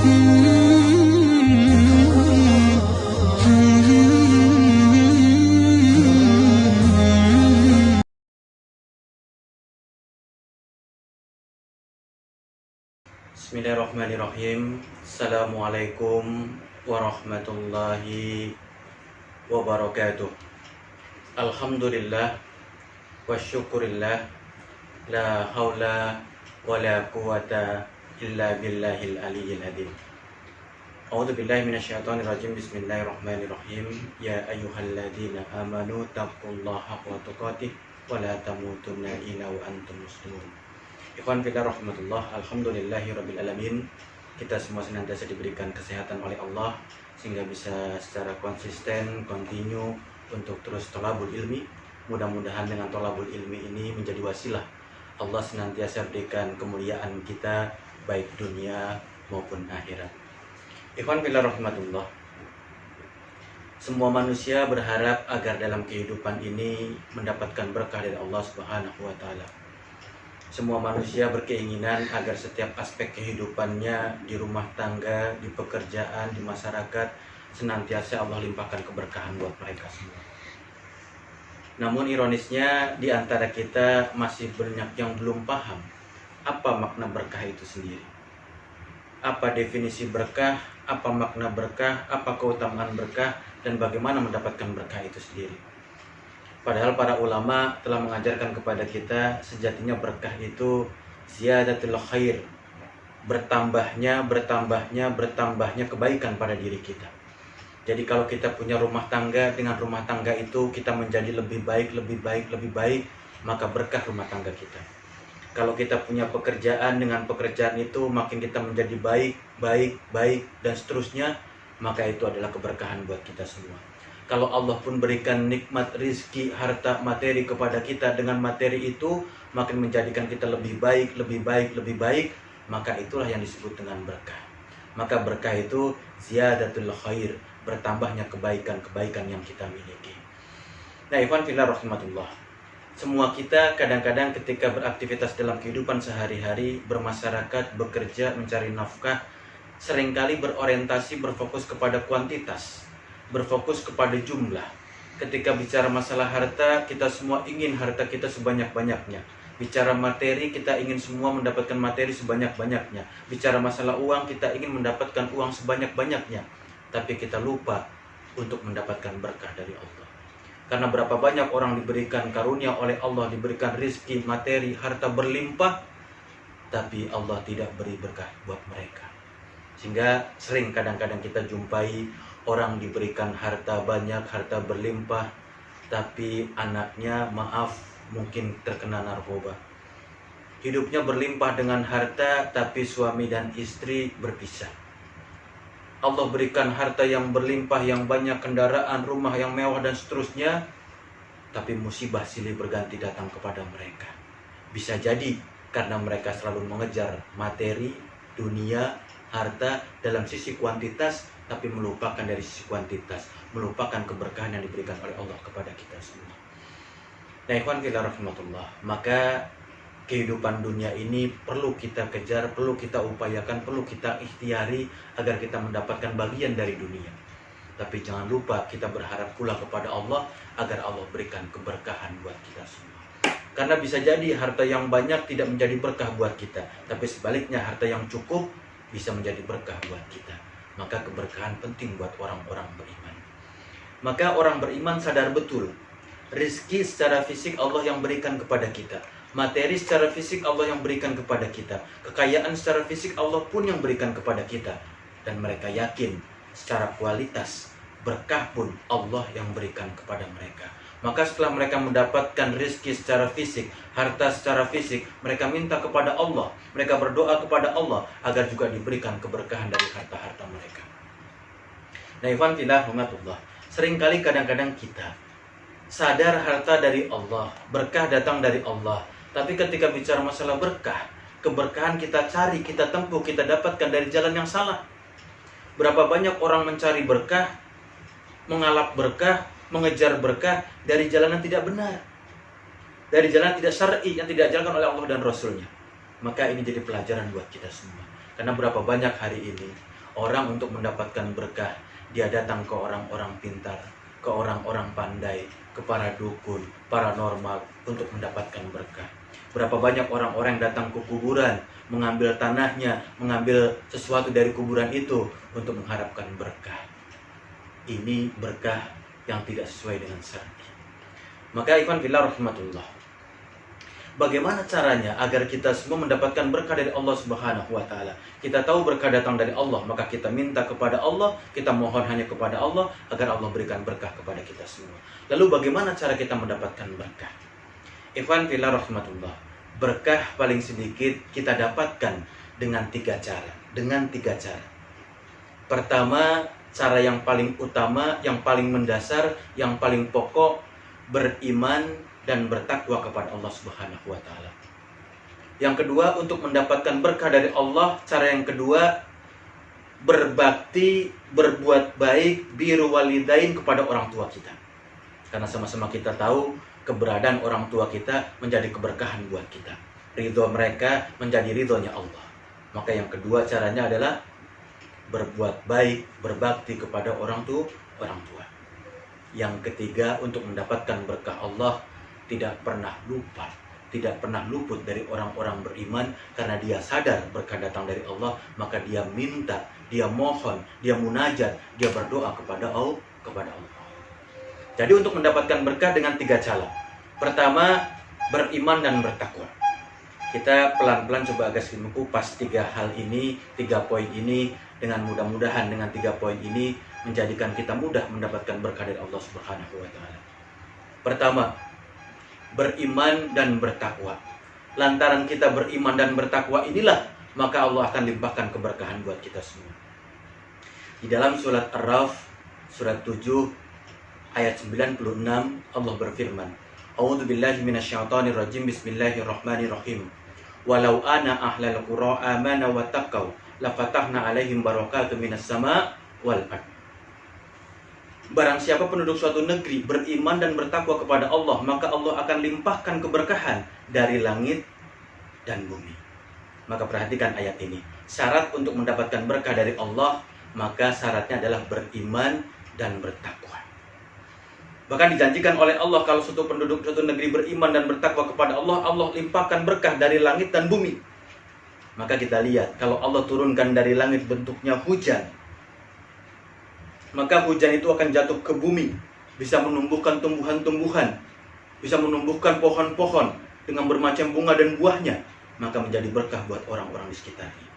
Bismillahirrahmanirrahim. Assalamualaikum warahmatullahi wabarakatuh. Alhamdulillah wa syukurillah, la haula wa la quwata illa billahil aliyyil azim. A'udzu billahi minasyaitonir rajim. Bismillahirrahmanirrahim. Ya ayyuhalladzina amanu taqullaha haqqa tuqatih wa la tamutunna illa wa antum muslimun. Ikhwan fillah rahmatullah, alhamdulillahirabbil alamin. Kita semua senantiasa diberikan kesehatan oleh Allah sehingga bisa secara konsisten, kontinu untuk terus thalabul ilmi. Mudah-mudahan dengan thalabul ilmi ini menjadi wasilah Allah senantiasa berikan kemuliaan kita baik dunia maupun akhirat. Ikhwan fillah rahmatullah, semua manusia berharap agar dalam kehidupan ini mendapatkan berkah dari Allah Subhanahu wa taala. Semua manusia berkeinginan agar setiap aspek kehidupannya di rumah tangga, di pekerjaan, di masyarakat senantiasa Allah limpahkan keberkahan buat mereka semua. Namun ironisnya di antara kita masih banyak yang belum paham apa makna berkah itu sendiri. Apa definisi berkah, apa makna berkah, apa keutamaan berkah, dan bagaimana mendapatkan berkah itu sendiri. Padahal para ulama telah mengajarkan kepada kita sejatinya berkah itu ziyadatul khair, bertambahnya kebaikan pada diri kita. Jadi kalau kita punya rumah tangga, dengan rumah tangga itu kita menjadi lebih baik, maka berkah rumah tangga kita. Kalau kita punya pekerjaan, dengan pekerjaan itu makin kita menjadi baik, dan seterusnya, maka itu adalah keberkahan buat kita semua. Kalau Allah pun berikan nikmat rizki, harta, materi kepada kita, dengan materi itu makin menjadikan kita lebih baik, maka itulah yang disebut dengan berkah. Maka berkah itu ziyadatul khair, bertambahnya kebaikan yang kita miliki. Nah, ikhwan fillah rahmatullah, semua kita kadang-kadang ketika beraktivitas dalam kehidupan sehari-hari, bermasyarakat, bekerja, mencari nafkah, seringkali berorientasi berfokus kepada kuantitas, berfokus kepada jumlah. Ketika bicara masalah harta, kita semua ingin harta kita sebanyak-banyaknya. Bicara materi, kita ingin semua mendapatkan materi sebanyak-banyaknya. Bicara masalah uang, kita ingin mendapatkan uang sebanyak-banyaknya. Tapi kita lupa untuk mendapatkan berkah dari Allah. Karena berapa banyak orang diberikan karunia oleh Allah, diberikan rizki, materi, harta berlimpah, tapi Allah tidak beri berkah buat mereka. Sehingga sering kadang-kadang kita jumpai orang diberikan harta banyak, harta berlimpah, tapi anaknya mungkin terkena narkoba. Hidupnya berlimpah dengan harta, tapi suami dan istri berpisah. Allah berikan harta yang berlimpah, yang banyak, kendaraan, rumah yang mewah dan seterusnya, tapi musibah silih berganti datang kepada mereka. Bisa jadi karena mereka selalu mengejar materi, dunia, harta dalam sisi kuantitas, tapi melupakan dari sisi kuantitas, melupakan keberkahan yang diberikan oleh Allah kepada kita semua. Nah, ikhwan fillah rahmatullah, maka kehidupan dunia ini perlu kita kejar, perlu kita upayakan, perlu kita ikhtiari agar kita mendapatkan bagian dari dunia. Tapi jangan lupa kita berharap pula kepada Allah agar Allah berikan keberkahan buat kita semua. Karena bisa jadi harta yang banyak tidak menjadi berkah buat kita, tapi sebaliknya harta yang cukup bisa menjadi berkah buat kita. Maka keberkahan penting buat orang-orang beriman. Maka orang beriman sadar betul, rizki secara fisik Allah yang berikan kepada kita, materi secara fisik Allah yang berikan kepada kita, kekayaan secara fisik Allah pun yang berikan kepada kita. Dan mereka yakin secara kualitas berkah pun Allah yang berikan kepada mereka. Maka setelah mereka mendapatkan rizki secara fisik, harta secara fisik, mereka minta kepada Allah, mereka berdoa kepada Allah agar juga diberikan keberkahan dari harta-harta mereka. Nah, ikhwan fillah rahmatullah, seringkali kadang-kadang kita sadar harta dari Allah, berkah datang dari Allah, tapi ketika bicara masalah berkah, keberkahan kita cari, kita tempuh, kita dapatkan dari jalan yang salah. Berapa banyak orang mencari berkah, mengalap berkah, mengejar berkah dari jalan yang tidak benar, dari jalan tidak syar'i, yang tidak diajarkan oleh Allah dan Rasulnya. Maka ini jadi pelajaran buat kita semua. Karena berapa banyak hari ini Orang untuk mendapatkan berkah, dia datang ke orang-orang pintar, ke orang-orang pandai, ke para dukun, paranormal untuk mendapatkan berkah. Berapa banyak orang-orang yang datang ke kuburan, mengambil tanahnya, mengambil sesuatu dari kuburan itu untuk mengharapkan berkah. Ini berkah yang tidak sesuai dengan syar'i. Maka ikhwan fillah rahmatullah, bagaimana caranya agar kita semua mendapatkan berkah dari Allah Subhanahu wa taala? Kita tahu berkah datang dari Allah, maka kita minta kepada Allah, kita mohon hanya kepada Allah agar Allah berikan berkah kepada kita semua. Lalu bagaimana cara kita mendapatkan berkah? Ikhwan fillah rahmatullah, berkah paling sedikit kita dapatkan dengan 3 cara. Pertama, cara yang paling utama, yang paling mendasar, yang paling pokok, beriman dan bertakwa kepada Allah Subhanahu wa taala. Yang kedua, untuk mendapatkan berkah dari Allah, cara yang kedua, berbakti, berbuat baik, biru walidain kepada orang tua kita. Karena sama-sama kita tahu keberadaan orang tua kita menjadi keberkahan buat kita. Ridho mereka menjadi ridhonya Allah. Maka yang kedua caranya adalah berbuat baik, berbakti kepada orang tua. Yang ketiga, untuk mendapatkan berkah Allah, tidak pernah luput dari orang-orang beriman, karena dia sadar berkah datang dari Allah, maka dia minta, dia mohon, dia munajat, dia berdoa kepada Allah. Jadi untuk mendapatkan berkah dengan 3 cara. Pertama, beriman dan bertakwa. Kita pelan-pelan coba agak sedikit kupas 3 hal ini, 3 poin ini, dengan mudah-mudahan dengan 3 poin ini menjadikan kita mudah mendapatkan berkah dari Allah Subhanahu wa taala. Pertama, beriman dan bertakwa. Lantaran kita beriman dan bertakwa inilah, maka Allah akan limpahkan keberkahan buat kita semua. Di dalam surat Ar-Ra'd, surat 7 ayat 96, Allah berfirman, A'udzubillahi minasyaitonirrajim, bismillahirrahmanirrahim. Walau ana ahlal qura amana wa taqaw lafatahna alaihim barakatun minas sama' wal ard. Barang siapa penduduk suatu negeri beriman dan bertakwa kepada Allah, maka Allah akan limpahkan keberkahan dari langit dan bumi. Maka perhatikan ayat ini. Syarat untuk mendapatkan berkah dari Allah, maka syaratnya adalah beriman dan bertakwa. Bahkan dijanjikan oleh Allah, kalau suatu penduduk suatu negeri beriman dan bertakwa kepada Allah, Allah limpahkan berkah dari langit dan bumi. Maka kita lihat, kalau Allah turunkan dari langit bentuknya hujan, maka hujan itu akan jatuh ke bumi, bisa menumbuhkan tumbuhan-tumbuhan, bisa menumbuhkan pohon-pohon dengan bermacam bunga dan buahnya, maka menjadi berkah buat orang-orang di sekitarnya.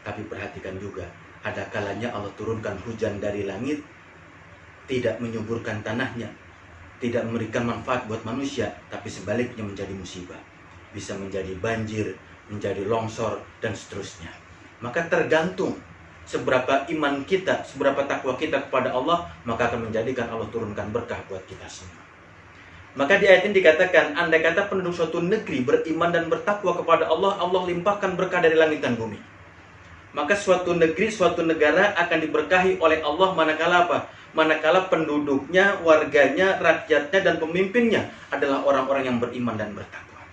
Tapi perhatikan juga, ada kalanya Allah turunkan hujan dari langit, tidak menyuburkan tanahnya, tidak memberikan manfaat buat manusia, tapi sebaliknya menjadi musibah. Bisa menjadi banjir, menjadi longsor, dan seterusnya. Maka tergantung seberapa iman kita, seberapa takwa kita kepada Allah, maka akan menjadikan Allah turunkan berkah buat kita semua. Maka di ayat ini dikatakan, andai kata penduduk suatu negeri beriman dan bertakwa kepada Allah, Allah limpahkan berkah dari langit dan bumi. Maka suatu negeri, suatu negara akan diberkahi oleh Allah manakala apa? Manakala penduduknya, warganya, rakyatnya, dan pemimpinnya adalah orang-orang yang beriman dan bertakwa.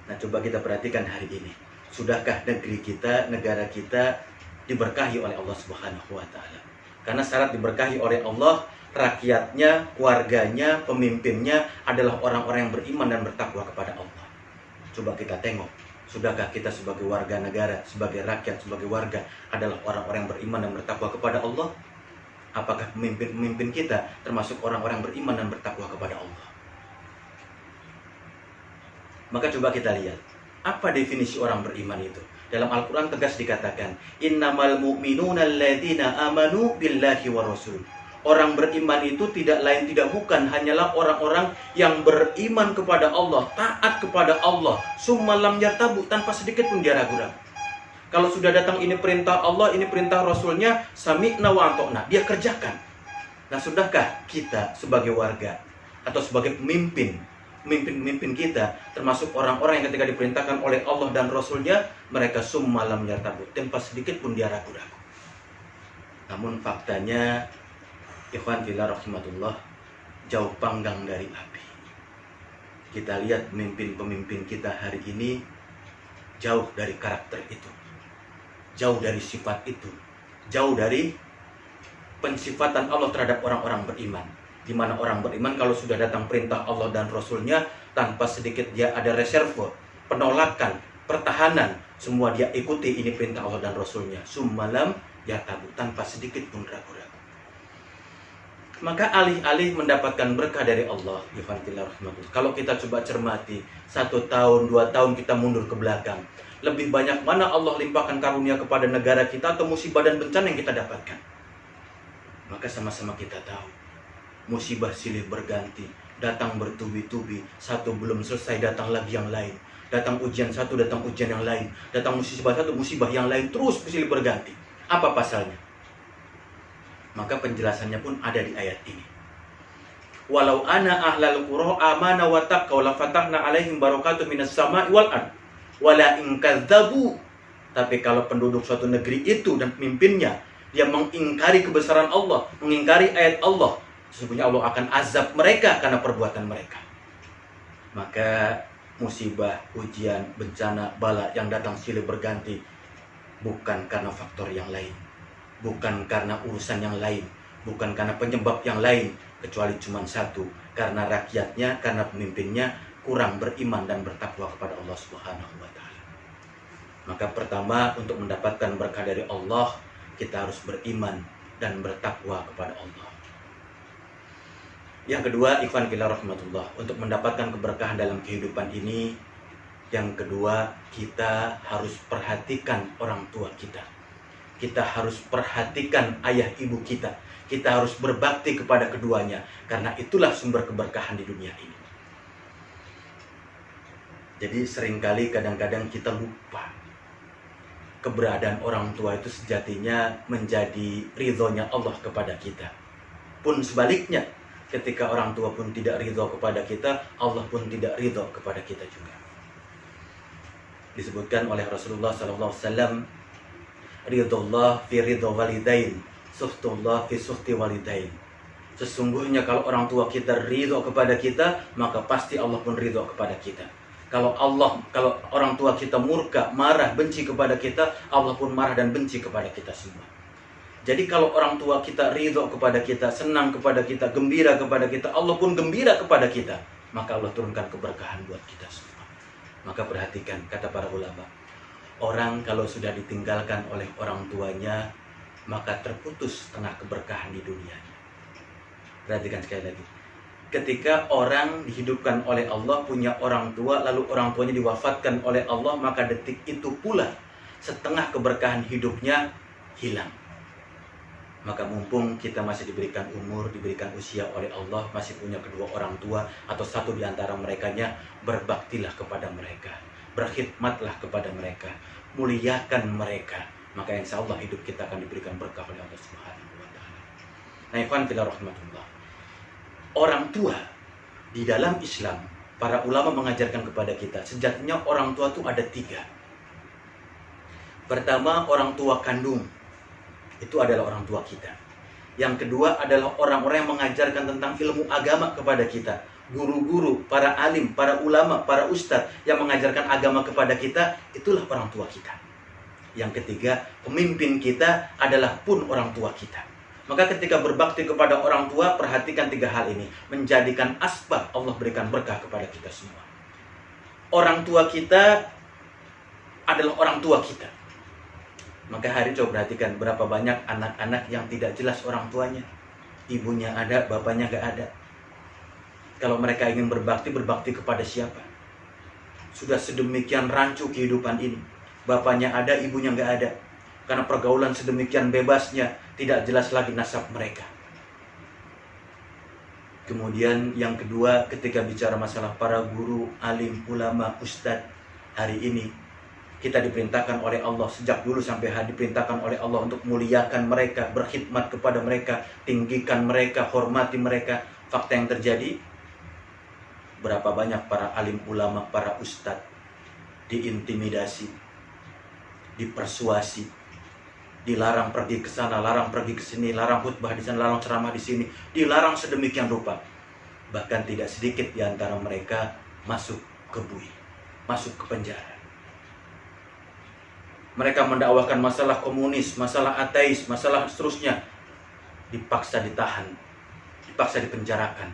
Nah, coba kita perhatikan hari ini. Sudahkah negeri kita, negara kita diberkahi oleh Allah Subhanahu wa taala? Karena syarat diberkahi oleh Allah, rakyatnya, warganya, pemimpinnya adalah orang-orang yang beriman dan bertakwa kepada Allah. Coba kita tengok, sudahkah kita sebagai warga negara, sebagai rakyat, sebagai warga adalah orang-orang yang beriman dan bertakwa kepada Allah? Apakah pemimpin-pemimpin kita termasuk orang-orang beriman dan bertakwa kepada Allah? Maka coba kita lihat, apa definisi orang beriman itu? Dalam Al-Quran tegas dikatakan, Innamal mu'minuna alladzina amanu billahi wa rasul. Orang beriman itu tidak lain tidak bukan hanyalah orang-orang yang beriman kepada Allah, taat kepada Allah, summa lam yartabu, tanpa sedikit pun dia ragu-ragu. Kalau sudah datang ini perintah Allah, ini perintah Rasulnya, sami'na wa ata'na, dia kerjakan. Nah, sudahkah kita sebagai warga atau sebagai pemimpin kita, termasuk orang-orang yang ketika diperintahkan oleh Allah dan Rasulnya, mereka summa lam yartabu, tanpa sedikit pun dia ragu-ragu. Namun faktanya, ikhwan fillah rahimatullah, jauh panggang dari api. Kita lihat pemimpin-pemimpin kita hari ini jauh dari karakter itu, jauh dari sifat itu, jauh dari pensifatan Allah terhadap orang-orang beriman. Di mana orang beriman kalau sudah datang perintah Allah dan Rasulnya, tanpa sedikit dia ada reserve, penolakan, pertahanan, semua dia ikuti, ini perintah Allah dan Rasulnya. Summalam yatabu, tanpa sedikit pun ragu-ragu. Maka alih-alih mendapatkan berkah dari Allah, kalau kita coba cermati, 1 tahun, 2 tahun kita mundur ke belakang, lebih banyak mana Allah limpahkan karunia kepada negara kita atau musibah dan bencana yang kita dapatkan? Maka sama-sama kita tahu, musibah silih berganti, datang bertubi-tubi, satu belum selesai datang lagi yang lain, datang ujian satu, datang ujian yang lain, datang musibah satu, musibah yang lain, terus silih berganti. Apa pasalnya? Maka penjelasannya pun ada di ayat ini. Walau ana ahlal qura amana wa taqaw la fatahna alaihim barakatun minas sama'i wal ard wala in kadzabu. Tapi kalau penduduk suatu negeri itu dan pemimpinnya dia mengingkari kebesaran Allah, mengingkari ayat Allah, sesungguhnya Allah akan azab mereka karena perbuatan mereka. Maka musibah, ujian, bencana, bala yang datang silih berganti bukan karena faktor yang lain, bukan karena urusan yang lain, bukan karena penyebab yang lain, kecuali cuma satu, karena rakyatnya, karena pemimpinnya kurang beriman dan bertakwa kepada Allah Subhanahu wa Ta'ala. Maka pertama, untuk mendapatkan berkah dari Allah, kita harus beriman dan bertakwa kepada Allah. Yang kedua, ikhwan fillah rahmatullah, untuk mendapatkan keberkahan dalam kehidupan ini, yang kedua, kita harus perhatikan orang tua kita. Kita harus perhatikan ayah ibu kita. Kita harus berbakti kepada keduanya, karena itulah sumber keberkahan di dunia ini. Jadi seringkali kadang-kadang kita lupa keberadaan orang tua itu sejatinya menjadi ridhonya Allah kepada kita. Pun sebaliknya, ketika orang tua pun tidak ridho kepada kita, Allah pun tidak ridho kepada kita juga. Disebutkan oleh Rasulullah SAW, ridhollah fi ridho walidain, suhtullah fi suhti walidain. Sesungguhnya kalau orang tua kita ridho kepada kita, maka pasti Allah pun ridho kepada kita. Kalau orang tua kita murka, marah, benci kepada kita, Allah pun marah dan benci kepada kita semua. Jadi kalau orang tua kita ridho kepada kita, senang kepada kita, gembira kepada kita, Allah pun gembira kepada kita, maka Allah turunkan keberkahan buat kita semua. Maka perhatikan kata para ulama, orang kalau sudah ditinggalkan oleh orang tuanya, maka terputus setengah keberkahan di dunianya. Perhatikan sekali lagi. Ketika orang dihidupkan oleh Allah, punya orang tua, lalu orang tuanya diwafatkan oleh Allah, maka detik itu pula setengah keberkahan hidupnya hilang. Maka mumpung kita masih diberikan umur, diberikan usia oleh Allah, masih punya kedua orang tua atau satu di antara merekanya, berbaktilah kepada mereka, berkhidmatlah kepada mereka, muliakan mereka, maka insya Allah hidup kita akan diberikan berkah oleh Allah Subhanahu wa Ta'ala. Nah, ikhwan fillah rahmatullah, orang tua di dalam Islam, para ulama mengajarkan kepada kita, sejatinya orang tua itu ada 3. Pertama, orang tua kandung, itu adalah orang tua kita. Yang kedua adalah orang-orang yang mengajarkan tentang ilmu agama kepada kita, guru-guru, para alim, para ulama, para ustadz yang mengajarkan agama kepada kita, itulah orang tua kita. Yang ketiga, pemimpin kita adalah pun orang tua kita. Maka ketika berbakti kepada orang tua, perhatikan 3 hal ini, menjadikan asbab Allah berikan berkah kepada kita semua. Orang tua kita adalah orang tua kita. Maka hari coba perhatikan berapa banyak anak-anak yang tidak jelas orang tuanya. Ibunya ada, bapaknya gak ada. Kalau mereka ingin berbakti, berbakti kepada siapa? Sudah sedemikian rancu kehidupan ini. Bapaknya ada, ibunya gak ada. Karena pergaulan sedemikian bebasnya, tidak jelas lagi nasab mereka. Kemudian yang kedua, ketika bicara masalah para guru, alim, ulama, ustadz, hari ini kita diperintahkan oleh Allah sejak dulu sampai hari diperintahkan oleh Allah untuk muliakan mereka, berkhidmat kepada mereka, tinggikan mereka, hormati mereka. Fakta yang terjadi, berapa banyak para alim ulama, para ustadz diintimidasi, dipersuasi, dilarang pergi ke sana, larang pergi ke sini, larang khutbah di sana, larang ceramah di sini, dilarang sedemikian rupa. Bahkan tidak sedikit di antara mereka masuk ke bui, masuk ke penjara. Mereka mendakwahkan masalah komunis, masalah ateis, masalah seterusnya. Dipaksa ditahan, dipaksa dipenjarakan.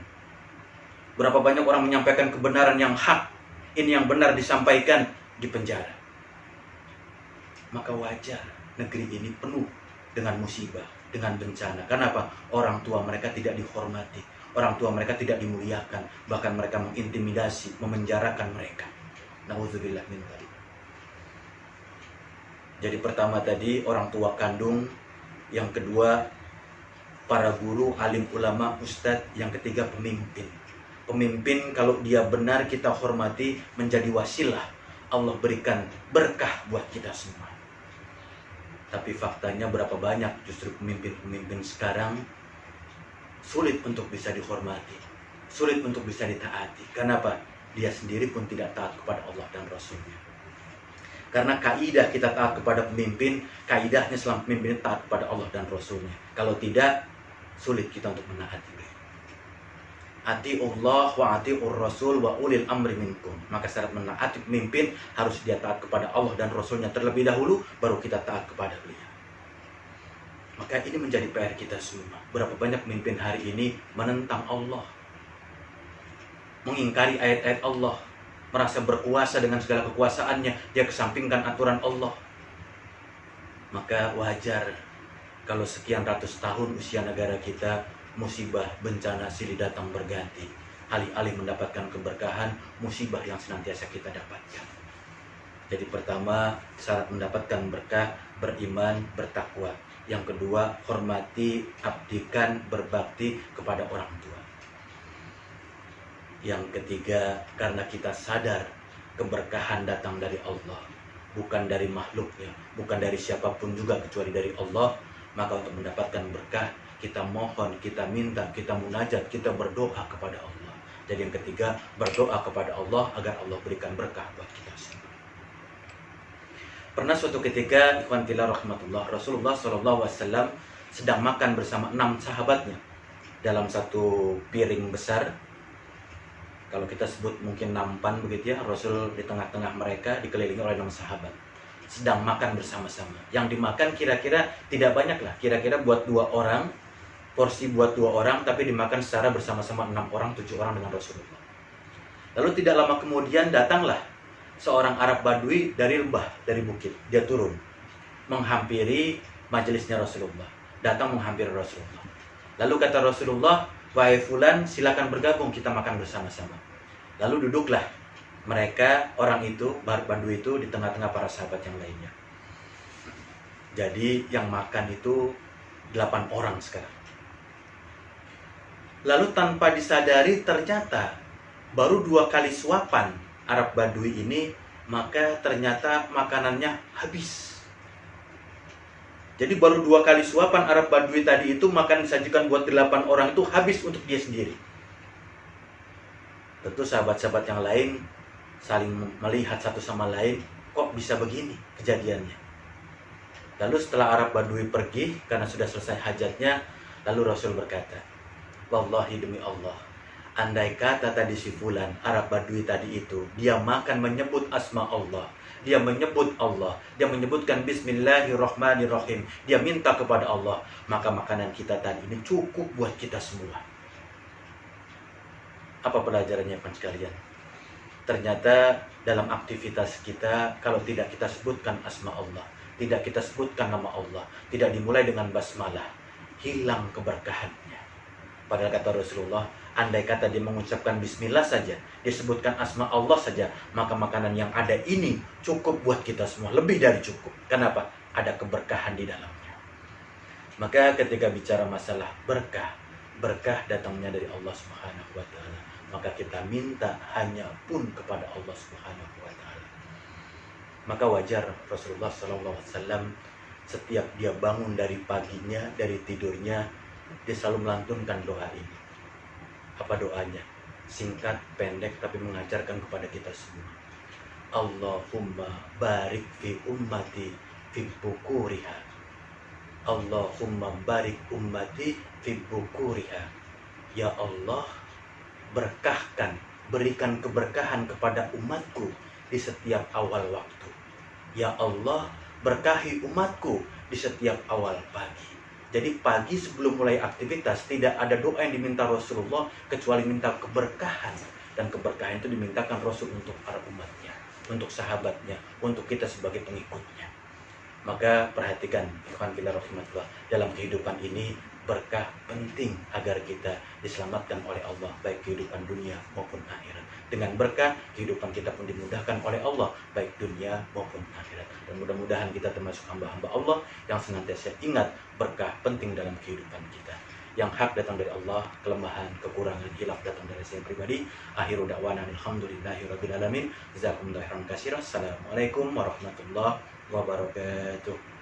Berapa banyak orang menyampaikan kebenaran yang hak, ini yang benar disampaikan, dipenjara. Maka wajar negeri ini penuh dengan musibah, dengan bencana. Kenapa? Orang tua mereka tidak dihormati, orang tua mereka tidak dimuliakan, bahkan mereka mengintimidasi, memenjarakan mereka. Nauzubillah min dzalik. Jadi pertama tadi orang tua kandung, yang kedua para guru, alim ulama, ustadz, yang ketiga pemimpin. Pemimpin kalau dia benar kita hormati, menjadi wasilah Allah berikan berkah buat kita semua. Tapi faktanya berapa banyak justru pemimpin-pemimpin sekarang sulit untuk bisa dihormati, sulit untuk bisa ditaati. Kenapa? Dia sendiri pun tidak taat kepada Allah dan Rasulnya. Karena kaidah kita taat kepada pemimpin, kaidahnya selama pemimpin taat kepada Allah dan Rasulnya. Kalau tidak, sulit kita untuk menaati. Atiullah wa atiur rasul wa ulil amri minkum. Maka syarat menaati pemimpin harus dia taat kepada Allah dan Rasulnya terlebih dahulu, baru kita taat kepada beliau. Maka ini menjadi PR kita semua. Berapa banyak pemimpin hari ini menentang Allah, mengingkari ayat-ayat Allah, merasa berkuasa dengan segala kekuasaannya, dia kesampingkan aturan Allah. Maka wajar kalau sekian ratus tahun usia negara kita, musibah, bencana silih datang berganti. Alih-alih mendapatkan keberkahan, musibah yang senantiasa kita dapatkan. Jadi pertama, syarat mendapatkan berkah, beriman, bertakwa. Yang kedua, hormati, abdikan, berbakti kepada orang tua. Yang ketiga, karena kita sadar keberkahan datang dari Allah, bukan dari makhluknya, bukan dari siapapun juga kecuali dari Allah. Maka untuk mendapatkan berkah, kita mohon, kita minta, kita munajat, kita berdoa kepada Allah. Jadi yang ketiga, berdoa kepada Allah agar Allah berikan berkah buat kita semua. Pernah suatu ketika, ikhwan fillah rahmatullah, Rasulullah SAW sedang makan bersama 6 sahabatnya dalam satu piring besar. Kalau kita sebut mungkin nampan begitu ya, Rasul di tengah-tengah mereka dikelilingi oleh 6 sahabat. Sedang makan bersama-sama. Yang dimakan kira-kira tidak banyak lah, kira-kira buat 2 orang, porsi buat 2 orang, tapi dimakan secara bersama-sama 6 orang, 7 orang dengan Rasulullah. Lalu tidak lama kemudian datanglah seorang Arab Badui dari lembah, dari bukit. Dia turun, menghampiri majelisnya Rasulullah. Datang menghampiri Rasulullah. Lalu kata Rasulullah, wahai fulan, silakan bergabung, kita makan bersama-sama. Lalu duduklah mereka, orang itu, Badui itu, di tengah-tengah para sahabat yang lainnya. Jadi yang makan itu 8 orang sekarang. Lalu tanpa disadari ternyata baru 2 kali suapan Arab Badui ini, maka ternyata makanannya habis. Jadi baru 2 kali suapan Arab Badui tadi itu, makan disajikan buat 8 orang itu habis untuk dia sendiri. Tentu sahabat-sahabat yang lain saling melihat satu sama lain, kok bisa begini kejadiannya. Lalu setelah Arab Badui pergi karena sudah selesai hajatnya, lalu Rasul berkata, wallahi demi Allah, andai kata tadi si fulan, Arab Badui tadi itu, dia makan menyebut asma Allah, dia menyebut Allah, dia menyebutkan bismillahirrahmanirrahim, dia minta kepada Allah, maka makanan kita tadi ini cukup buat kita semua. Apa pelajarannya kan sekalian? Ternyata dalam aktivitas kita, kalau tidak kita sebutkan asma Allah, tidak kita sebutkan nama Allah, tidak dimulai dengan basmalah, hilang keberkahannya. Padahal kata Rasulullah, andai kata dia mengucapkan bismillah saja, disebutkan asma Allah saja, maka makanan yang ada ini cukup buat kita semua, lebih dari cukup. Kenapa? Ada keberkahan di dalamnya. Maka ketika bicara masalah berkah, berkah datangnya dari Allah Subhanahu wa Ta'ala. Maka kita minta hanya pun kepada Allah Subhanahu wa Ta'ala. Maka wajar Rasulullah SAW setiap dia bangun dari paginya, dari tidurnya, dia selalu melantunkan doa ini. Apa doanya? Singkat, pendek, tapi mengajarkan kepada kita semua. Allahumma barik fi ummati fi bukuriha. Allahumma barik ummati fi bukuriha. Ya Allah, berkahkan, berikan keberkahan kepada umatku di setiap awal waktu. Ya Allah, berkahi umatku di setiap awal pagi. Jadi pagi sebelum mulai aktivitas tidak ada doa yang diminta Rasulullah kecuali minta keberkahan. Dan keberkahan itu dimintakan Rasul untuk para umatnya, untuk sahabatnya, untuk kita sebagai pengikutnya. Maka perhatikan ikhwan fillah rahimakumullah, dalam kehidupan ini berkah penting agar kita diselamatkan oleh Allah, baik kehidupan dunia maupun akhirat. Dengan berkah kehidupan kita pun dimudahkan oleh Allah, baik dunia maupun akhirat. Dan mudah-mudahan kita termasuk hamba-hamba Allah yang senantiasa ingat berkah penting dalam kehidupan kita. Yang hak datang dari Allah, kelemahan, kekurangan, hilaf datang dari saya pribadi. Akhiru da'wana alhamdulillahirabbil alamin. Jazakumullahu khairan katsiran. Assalamualaikum warahmatullahi wabarakatuh.